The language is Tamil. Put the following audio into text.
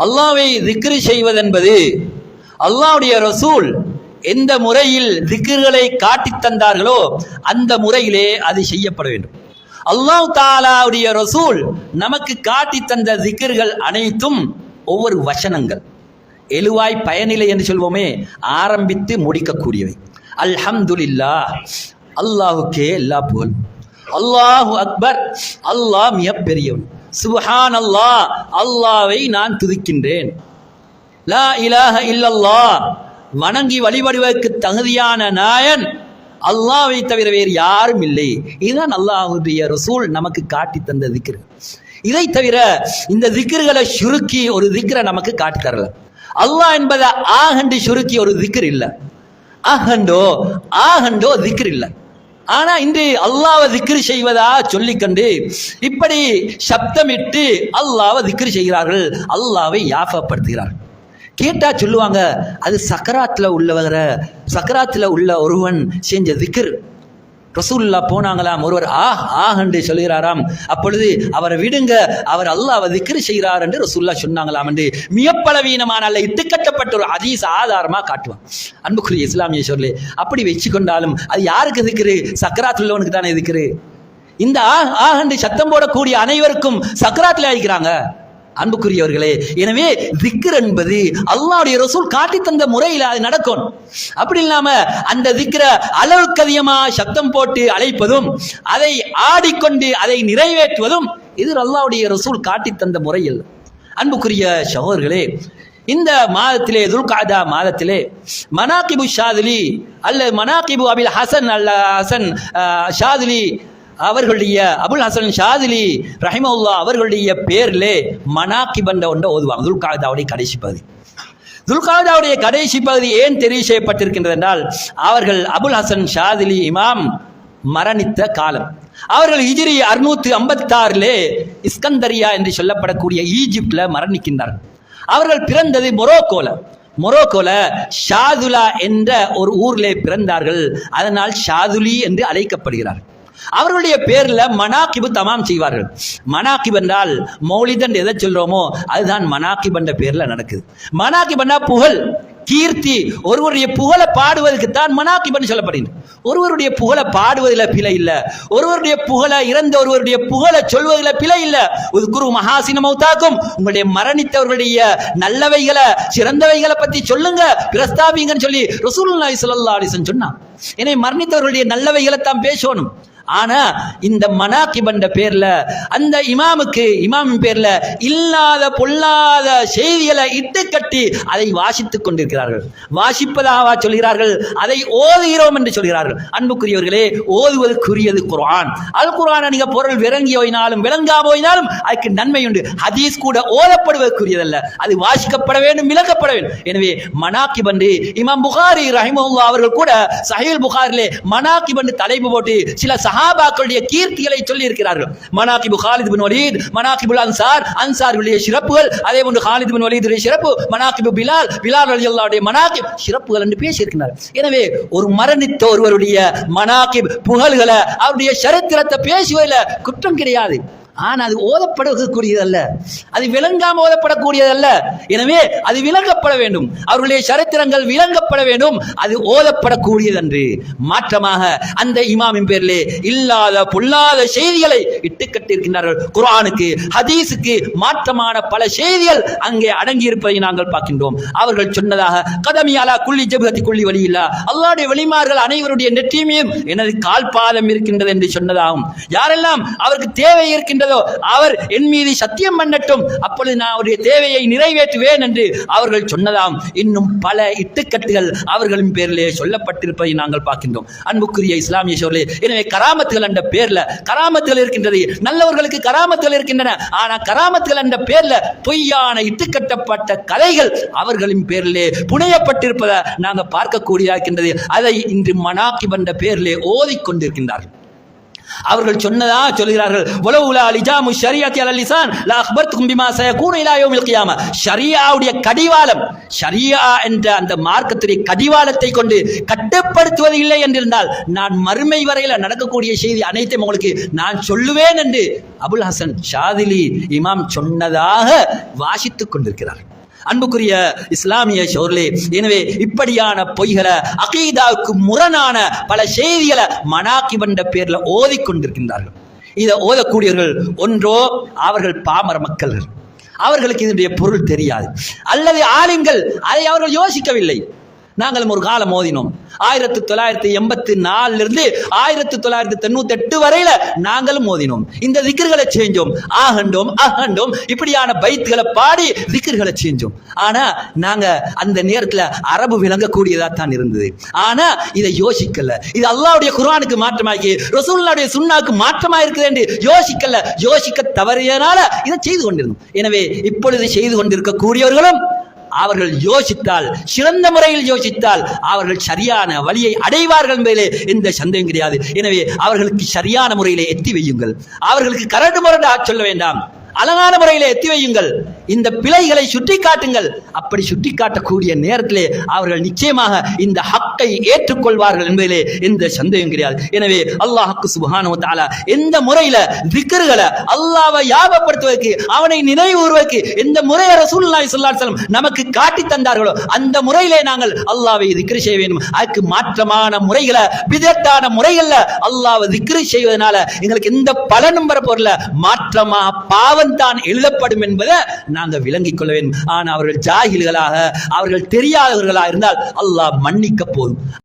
அல்லாஹ்வை திக்ரு செய்வதென்பது அல்லாஹ்வுடைய ரசூல் எந்த முறையில் திக்ர்களை காட்டித் தந்தார்களோ அந்த முறையிலே அது செய்யப்பட வேண்டும். அல்லாஹ் தஆலாவுடைய ரசூல் நமக்கு காட்டி தந்த திக்ர்கள் அனைத்தும் ஒவ்வொரு வசனங்கள், எழுவாய் பயனிலை என்று சொல்வோமே, ஆரம்பித்து முடிக்கக்கூடியவை. அல்ஹம்துலில்லாஹ், அல்லாஹுக்கே எல்லா புகழும், அல்லாஹு அக்பர், அல்லாஹ் மிக பெரியவன், சுப்ஹான் அல்லாஹ், அல்லாஹ்வை நான் துதிக்கின்றேன், லா இலாஹ இல்லல்லாஹ், வணங்கி வழிபடுவதற்கு தகுதியான நாயன் அல்லாஹ்வை தவிர வேறு யாரும் இல்லை. இதுதான் அல்லாஹ்வுடைய ரசூல் நமக்கு காட்டி தந்த திக்ர். இதை தவிர இந்த திக்ர்களை சுருக்கி ஒரு திக்ரை நமக்கு காட்டி தரல. அல்லாஹ் என்பதை ஆகண்டு சுருக்கி ஒரு திக்ர் இல்லை, ஆகண்டோ திக்ர் இல்லை. ஆனா இன்று அல்லாஹ்வை திக்ர் செய்வதா சொல்லிக்கொண்டு இப்படி சப்தமிட்டு அல்லாஹ்வை திக்ர் செய்கிறார்கள், அல்லாஹ்வை யாஃபப்படுத்துகிறார்கள். கேட்டா சொல்லுவாங்க, அது சக்கராத்துல உள்ள ஒருவன் செஞ்ச திக்ர். ரசூலுல்லாஹ் போனாங்களாம், ஒருவர் என்று சொல்கிறாராம். அப்பொழுது அவரை விடுங்க, அவர் அல்லாஹ்வை திக்ர் செய்கிறார் என்று ரசூலுல்லாஹ் சொன்னாங்களாம் என்று மிகப்பலவீனமான அல்ல இட்டுக்கட்டப்பட்ட ஒரு ஹதீஸ் ஆதாரமா காட்டுவான். அன்புக்குரிய இஸ்லாமிய சொல்லி அப்படி வச்சு கொண்டாலும் அது யாருக்கு திக்ரு? சக்கராத்துல உள்ளவனுக்கு தானே திக்ரு. இந்த என்று சத்தம் போடக்கூடிய அனைவருக்கும் சக்கராத்துல ஆயிக்கிறாங்க. அன்புக்குரியவர்களே, எனவே திக்ர் என்பது அல்லாஹ்வுடைய ரசூல் காட்டி தந்த முறையில் அது நடக்கும். அப்படி இல்லாம அந்த திக்ரை அளவுக்கு அதிகமா சத்தம் போட்டு அழைப்பதும் அதை ஆடிக்கொண்டு அதை நிறைவேற்றுவதும் இது அல்லாஹ்வுடைய ரசூல் காட்டி தந்த முறையில். அன்புக்குரிய சகோதரர்களே, இந்த மாதத்திலே துல்காதா மாதத்திலே மனாகிபு ஷாதிலி அல்லது மனாகிபு அபில் ஹசன் ஹசன் ஷாதிலி அவர்களுடைய அபுல் ஹசன் ஷாதிலி ரஹிமஹுல்லாஹ் அவர்களுடைய பேரிலே மனாகிப் என்ற ஒன்றை ஓதுவாங்க. துல்காதாவுடைய கடைசி பகுதி. துல்காதாவுடைய கடைசி பகுதி ஏன் தெரிவு செய்யப்பட்டிருக்கின்றது என்றால், அவர்கள் அபுல் ஹசன் ஷாதிலி இமாம் மரணித்த காலம். அவர்கள் ஹிஜ்ரி 656 இஸ்கந்தரியா என்று சொல்லப்படக்கூடிய ஈஜிப்ட்ல மரணிக்கின்றார்கள். அவர்கள் பிறந்தது மொரோக்கோல ஷாதுலா என்ற ஒரு ஊரிலே பிறந்தார்கள். அதனால் ஷாதுலி என்று அழைக்கப்படுகிறார்கள். அவர்களுடைய பேர்ல மனாகிபு தமாம் செய்வார்கள். மனாகிப் என்றால் மௌலிதன் எதை சொல்றோமோ அதுதான் மனாகிப் என்ற பேர்ல நடக்குது. மனாகிப் என்றால் புகழ், கீர்த்தி. ஒருவருடைய புகழை பாடுவதற்கு தான் மனாகிப் என்று சொல்லப்படுகிறது. ஒருவருடைய புகழை பாடுவதில் பிழை இல்லை, ஒருவருடைய புகழை இறந்த ஒருவருடைய புகழை சொல்வதில் பிழை இல்லை. ஒரு குரு மகாசின மௌத்தாக்கும், உங்களுடைய மரணித்தவர்களுடைய நல்லவைகளை சிறந்தவைகளை பத்தி சொல்லுங்க, பிரஸ்தாபிங்கன்னு சொல்லி ரசூலுல்லாஹி ஸல்லல்லாஹு அலைஹி வஸல்லம் சொன்னாங்க. எனவே மரணித்தவர்களுடைய நல்லவைகளை தான் பேசணும். ஆனா இந்த மனாகிப் என்ற பேர்ல அந்த இமாமின் பேர்ல இல்லாத பொல்லாத செய்திகளை இட்டு கட்டி அதை வாசித்துக் கொண்டிருக்கிறார்கள். வாசிப்பதாக சொல்கிறார்கள், அதை ஓதுகிறோம் என்று சொல்கிறார்கள். அன்புக்குரியவர்களே, ஓதுவதற்குரியது குர்ஆன். அல் குர்ஆனை நீங்க பொருள் விளங்கி போயினாலும் விளங்கா போயினாலும் அதுக்கு நன்மை உண்டு. ஹதீஸ் கூட ஓதப்படுவதற்குரியதல்ல, அது வாசிக்கப்பட வேண்டும், விளக்கப்பட வேண்டும். எனவே மனாகிப் என்று இமாம் புகாரி ரஹிமஹுல்லாஹ் அவர்கள் கூட சஹீஹ் புகாரிலே மனாகிப் என்று தலைப்பு போட்டு சில சஹாபாக்களுடைய கீர்த்திகளை சொல்லி இருக்கிறார்கள். மனாகிபு காலித் பின் வலீத், மனாகிபுல் அன்சாருடைய சிறப்புகள், அதே போன்று காலித் பின் வலீதுடைய சிறப்பு, மனாகிபு பிலால் ரலியல்லாஹு மனாகிப் சிறப்புகள் என்று பேசி இருக்கிறார்கள். எனவே ஒரு மரணித்த ஒருவருடைய மனாகிப் புகழ்களை அவருடைய சரித்திரத்தை பேசுவதில் குற்றம் கிடையாது. ஆனால் அது ஓதப்படக்கூடியதல்ல, அது விளங்காம ஓதப்படக்கூடியதல்ல. எனவே அது விளங்கப்பட வேண்டும், அவர்களுடைய சரித்திரங்கள் விளங்கப்பட வேண்டும், அது ஓதப்படக்கூடியது என்று. மாற்றமாக அந்த இமாமின் பேரிலே இல்லாத பொல்லாத செய்திகளை இட்டுக்கட்டிருக்கின்றார்கள். குர்ஆனுக்கு ஹதீஸுக்கு மாற்றமான பல செய்திகள் அங்கே அடங்கி இருப்பதை நாங்கள் பார்க்கின்றோம். அவர்கள் சொன்னதாக கதமி அலா குல்லி ஜபஹத்தி குல்லி வலியில்லா, அல்லாஹ்வுடைய வலிமார்கள் அனைவருடைய நெற்றியிலும் எனது கால் பாதம் இருக்கின்றது என்று சொன்னதாகும். யாரெல்லாம் அவருக்கு தேவை இருக்கின்ற அவர் என் மீது சத்தியம் பண்ணட்டும், அப்பொழுது நான் அவருடைய தேவையை நிறைவேற்றுவேன் என்று அவர்கள் சொன்னதாம். இன்னும் பல இட்டுக்கட்டுகள் அவர்களின் பேரிலே சொல்லப்பட்டிருப்பதை நாங்கள் பார்க்கின்றோம். அன்புக்குரிய இஸ்லாமிய சோழர்களே, எனவே கராமத்துகள் என்ற பேர்ல கராமத்துகள் இருக்கின்றது, நல்லவர்களுக்கு கராமத்துகள் இருக்கின்றன. ஆனா கராமத்துகள் என்ற பேர்ல பொய்யான இட்டுக்கட்டப்பட்ட கதைகள் அவர்களின் பேரிலே புனையப்பட்டிருப்பதை நாங்கள் பார்க்கக்கூடியதாக இருக்கின்றது. அதை இன்று மனாகிப் என்ற பேரிலே ஓதிக்கொண்டிருக்கின்றார்கள். அவர்கள் சொன்னதா சொல்கிறார்கள், வலவுலா லிஜாமு ஷரியத்தி அலல் லிசான் லா அக்பர்துகும் பிமா சயகூனு இலா யௌமில் கியாமா. ஷரியாவுடைய கடிவாளம், ஷரியா என்ற அந்த மார்க்கத்துடைய கடிவாளத்தை கொண்டு கட்டுப்படுத்துவது இல்லை என்றிருந்தால் நான் மறுமை வரையில் நடக்கக்கூடிய செய்தி அனைத்தையும் உங்களுக்கு நான் சொல்லுவேன் என்று அபுல் ஹசன் ஷாதிலி இமாம் சொன்னதாக வாசித்துக் கொண்டிருக்கிறார். அன்புக்குரிய இஸ்லாமிய சோர்களே, எனவே இப்படியான பொய்களை, அகீதாவுக்கு முரணான பல செய்திகளை மனாகிப் என்ற பேர்ல ஓதிக்கொண்டிருக்கின்றார்கள். இதை ஓதக்கூடியவர்கள் ஒன்றோ அவர்கள் பாமர மக்கள்கள், அவர்களுக்கு இதனுடைய பொருள் தெரியாது, அல்லது ஆலிம்கள் அதை அவர்கள் யோசிக்கவில்லை. நாங்களும் ஒரு காலம் ஓதினோம். 1984 இருந்து 1998 வரையில நாங்களும் ஓதினோம். இந்த திக்ர்களை செஞ்சோம், ஆகண்டோம் அகண்டோம், இப்படியான பைத்துகளை பாடி திக்ர்களை செஞ்சோம். ஆனா நாங்க அந்த நேரத்தில் அரபு விளங்கக்கூடியதா தான் இருந்தது. ஆனா இதை யோசிக்கல, இது அல்லாஹ்வுடைய குர்ஆனுக்கு மாற்றமாகி ரசூலுல்லாஹ்வுடைய சுன்னாவுக்கு மாற்றமா இருக்குது என்று யோசிக்கல. யோசிக்க தவறியனால இதை செய்து கொண்டிருந்தோம். எனவே இப்பொழுது செய்து கொண்டிருக்கக்கூடியவர்களும் அவர்கள் யோசித்தால், சிறந்த முறையில் யோசித்தால் அவர்கள் சரியான வழியை அடைவார்கள் என்பதிலே எந்த சந்தேகம் கிடையாது. எனவே அவர்களுக்கு சரியான முறையிலே எத்தி வையுங்கள். அவர்களுக்கு கரடு முரடாக சொல்ல வேண்டாம், அழகான முறையிலே எத்தி வையுங்கள். இந்த பிழைகளை சுட்டி காட்டுங்கள். அப்படி சுட்டி காட்டக்கூடிய நேரத்திலே அவர்கள் நிச்சயமாக இந்த ஹக்கை ஏற்றுக்கொள்வார்கள் என்பதிலே எந்த சந்தேகம் கிடையாது. எனவே அல்லாஹ் சுப்ஹானஹு வ தஆலா எந்த முறையில திக்ர்களை அல்லாஹ்வை ஞாபகப்படுத்துவதற்கு, அவனை நினைவுறுவதற்கு எந்த முறையை ரசூலுல்லாஹி ஸல்லல்லாஹு அலைஹி வஸல்லம் நமக்கு காட்டி தந்தார்களோ அந்த முறையிலே நாங்கள் அல்லாஹ்வை திக்ர் செய்ய வேண்டும். அதுக்கு மாற்றமான முறைகளை, பிதத்தான முறைகள்ல அல்லாஹ்வை திக்ர் செய்வதனால எங்களுக்கு எந்த பலனும் வரப்போறல, மாற்றமா பாவம் தான் எழுதப்படும் என்பதை நாங்கள் விளங்கிக் கொள்ள வேண்டும். ஆனால் அவர்கள் ஜாஹில்களாக, அவர்கள் தெரியாதவர்களாக இருந்தால் அல்லாஹ் மன்னிக்க போதும்.